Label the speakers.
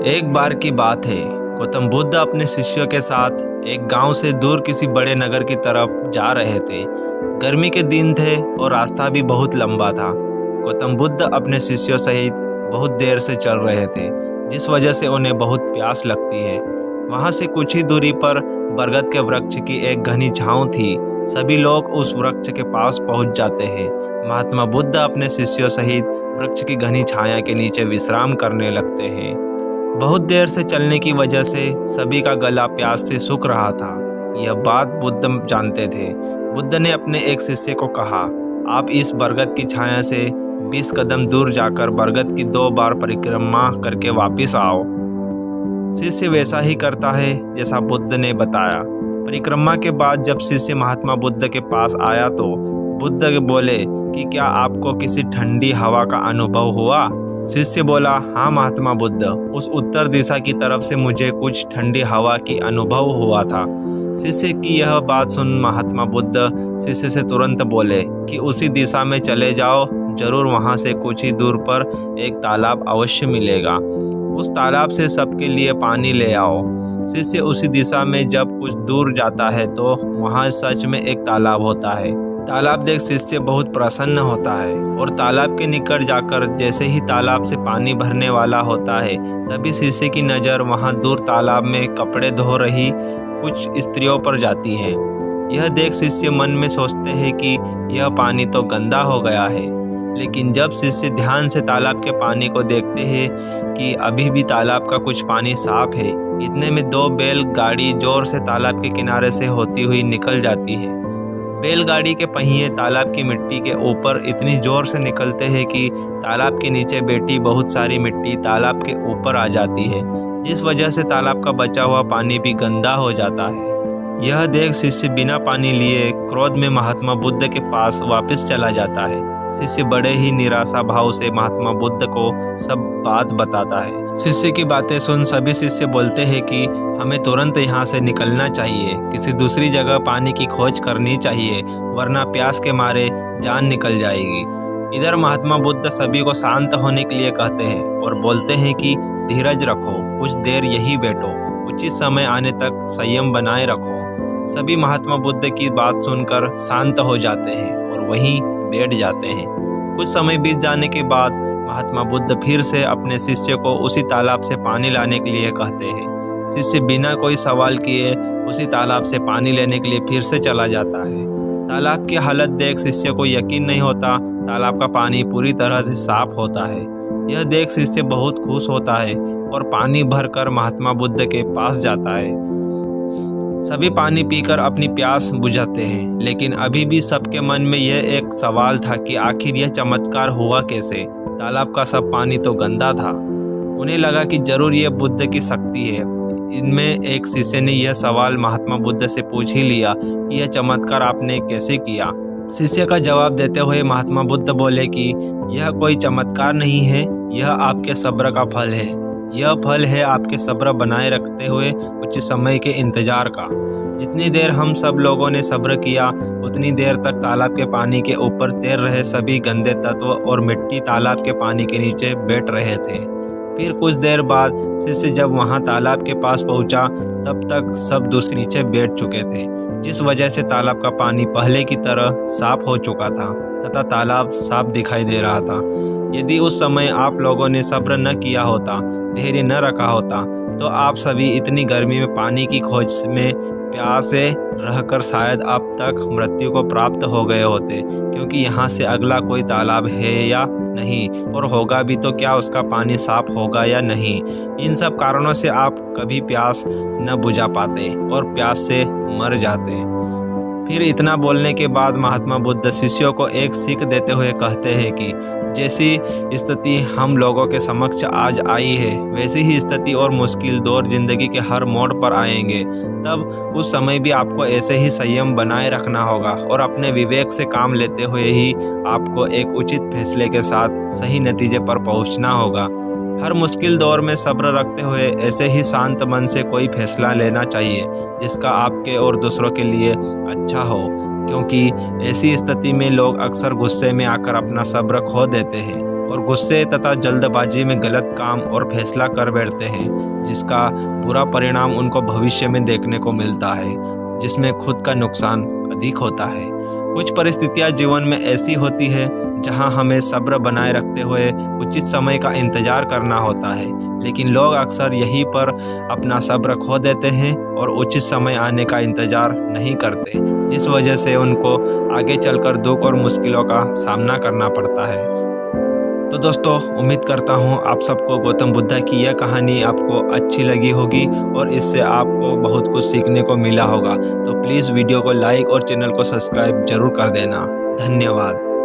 Speaker 1: एक बार की बात है। गौतम बुद्ध अपने शिष्यों के साथ एक गांव से दूर किसी बड़े नगर की तरफ जा रहे थे। गर्मी के दिन थे और रास्ता भी बहुत लंबा था। गौतम बुद्ध अपने शिष्यों सहित बहुत देर से चल रहे थे, जिस वजह से उन्हें बहुत प्यास लगती है। वहां से कुछ ही दूरी पर बरगद के वृक्ष की एक घनी छांव थी। सभी लोग उस वृक्ष के पास पहुंच जाते हैं। महात्मा बुद्ध अपने शिष्यों सहित वृक्ष की घनी छाया के नीचे विश्राम करने लगते हैं। बहुत देर से चलने की वजह से सभी का गला प्यास से सूख रहा था। यह बात बुद्ध जानते थे। बुद्ध ने अपने एक शिष्य को कहा, आप इस बरगद की छाया से 20 कदम दूर जाकर बरगद की 2 बार परिक्रमा करके वापस आओ। शिष्य वैसा ही करता है जैसा बुद्ध ने बताया। परिक्रमा के बाद जब शिष्य महात्मा बुद्ध के पास आया तो बुद्ध बोले कि क्या आपको किसी ठंडी हवा का अनुभव हुआ? शिष्य बोला, हाँ महात्मा बुद्ध, उस उत्तर दिशा की तरफ से मुझे कुछ ठंडी हवा की अनुभव हुआ था। शिष्य की यह बात सुन महात्मा बुद्ध शिष्य से तुरंत बोले कि उसी दिशा में चले जाओ, जरूर वहां से कुछ ही दूर पर एक तालाब अवश्य मिलेगा। उस तालाब से सबके लिए पानी ले आओ। शिष्य उसी दिशा में जब कुछ दूर जाता है तो वहां सच में एक तालाब होता है। तालाब देख शिष्य बहुत प्रसन्न होता है और तालाब के निकट जाकर जैसे ही तालाब से पानी भरने वाला होता है तभी शिष्य की नज़र वहां दूर तालाब में कपड़े धो रही कुछ स्त्रियों पर जाती है। यह देख शिष्य मन में सोचते हैं कि यह पानी तो गंदा हो गया है, लेकिन जब शिष्य ध्यान से तालाब के पानी को देखते हैं कि अभी भी तालाब का कुछ पानी साफ है, इतने में 2 बैलगाड़ी जोर से तालाब के किनारे से होती हुई निकल जाती है। बैलगाड़ी के पहिए तालाब की मिट्टी के ऊपर इतनी जोर से निकलते हैं कि तालाब के नीचे बैठी बहुत सारी मिट्टी तालाब के ऊपर आ जाती है, जिस वजह से तालाब का बचा हुआ पानी भी गंदा हो जाता है। यह देख शिष्य बिना पानी लिए क्रोध में महात्मा बुद्ध के पास वापस चला जाता है। शिष्य बड़े ही निराशा भाव से महात्मा बुद्ध को सब बात बताता है। शिष्य की बातें सुन सभी शिष्य बोलते हैं कि हमें तुरंत यहाँ से निकलना चाहिए, किसी दूसरी जगह पानी की खोज करनी चाहिए, वरना प्यास के मारे जान निकल जाएगी। इधर महात्मा बुद्ध सभी को शांत होने के लिए कहते हैं और बोलते हैं कि धीरज रखो, कुछ देर यही बैठो, उचित समय आने तक संयम बनाए रखो। सभी महात्मा बुद्ध की बात सुनकर शांत हो जाते हैं और वहीं बैठ जाते हैं। कुछ समय बीत जाने के बाद महात्मा बुद्ध फिर से अपने शिष्य को उसी तालाब से पानी लाने के लिए कहते हैं। शिष्य बिना कोई सवाल किए उसी तालाब से पानी लेने के लिए फिर से चला जाता है। तालाब की हालत देख शिष्य को यकीन नहीं होता, तालाब का पानी पूरी तरह से साफ होता है। यह देख शिष्य बहुत खुश होता है और पानी भरकर महात्मा बुद्ध के पास जाता है। सभी पानी पीकर अपनी प्यास बुझाते हैं, लेकिन अभी भी सबके मन में यह एक सवाल था कि आखिर यह चमत्कार हुआ कैसे? तालाब का सब पानी तो गंदा था। उन्हें लगा कि जरूर यह बुद्ध की शक्ति है। इनमें एक शिष्य ने यह सवाल महात्मा बुद्ध से पूछ ही लिया कि यह चमत्कार आपने कैसे किया? शिष्य का जवाब देते हुए महात्मा बुद्ध बोले कि यह कोई चमत्कार नहीं है, यह आपके सब्र का फल है। यह फल है आपके सब्र बनाए रखते हुए उचित समय के इंतजार का। जितनी देर हम सब लोगों ने सब्र किया, उतनी देर तक तालाब के पानी के ऊपर तैर रहे सभी गंदे तत्व और मिट्टी तालाब के पानी के नीचे बैठ रहे थे। फिर कुछ देर बाद शिष्य जब वहां तालाब के पास पहुंचा, तब तक सब दूसरे नीचे बैठ चुके थे, जिस वजह से तालाब का पानी पहले की तरह साफ हो चुका था तथा तालाब साफ दिखाई दे रहा था। यदि उस समय आप लोगों ने सब्र न किया होता, धैर्य न रखा होता, तो आप सभी इतनी गर्मी में पानी की खोज में प्यासे रहकर शायद अब तक मृत्यु को प्राप्त हो गए होते, क्योंकि यहाँ से अगला कोई तालाब है या नहीं, और होगा भी तो क्या उसका पानी साफ होगा या नहीं। इन सब कारणों से आप कभी प्यास न बुझा पाते और प्यास से मर जाते। फिर इतना बोलने के बाद महात्मा बुद्ध शिष्यों को एक सीख देते हुए कहते हैं कि जैसी स्थिति हम लोगों के समक्ष आज आई है, वैसी ही स्थिति और मुश्किल दौर जिंदगी के हर मोड़ पर आएंगे। तब उस समय भी आपको ऐसे ही संयम बनाए रखना होगा और अपने विवेक से काम लेते हुए ही आपको एक उचित फैसले के साथ सही नतीजे पर पहुंचना होगा। हर मुश्किल दौर में सब्र रखते हुए ऐसे ही शांत मन से कोई फैसला लेना चाहिए जिसका आपके और दूसरों के लिए अच्छा हो, क्योंकि ऐसी स्थिति में लोग अक्सर गुस्से में आकर अपना सब्र खो देते हैं। और गुस्से तथा जल्दबाजी में गलत काम और फैसला कर बैठते हैं, जिसका बुरा परिणाम उनको भविष्य में देखने को मिलता है, जिसमें खुद का नुकसान अधिक होता है। कुछ परिस्थितियां जीवन में ऐसी होती है जहां हमें सब्र बनाए रखते हुए उचित समय का इंतजार करना होता है, लेकिन लोग अक्सर यहीं पर अपना सब्र खो देते हैं और उचित समय आने का इंतजार नहीं करते, जिस वजह से उनको आगे चलकर दुख और मुश्किलों का सामना करना पड़ता है। तो दोस्तों, उम्मीद करता हूँ आप सबको गौतम बुद्ध की यह कहानी आपको अच्छी लगी होगी और इससे आपको बहुत कुछ सीखने को मिला होगा। तो प्लीज़ वीडियो को लाइक और चैनल को सब्सक्राइब जरूर कर देना। धन्यवाद।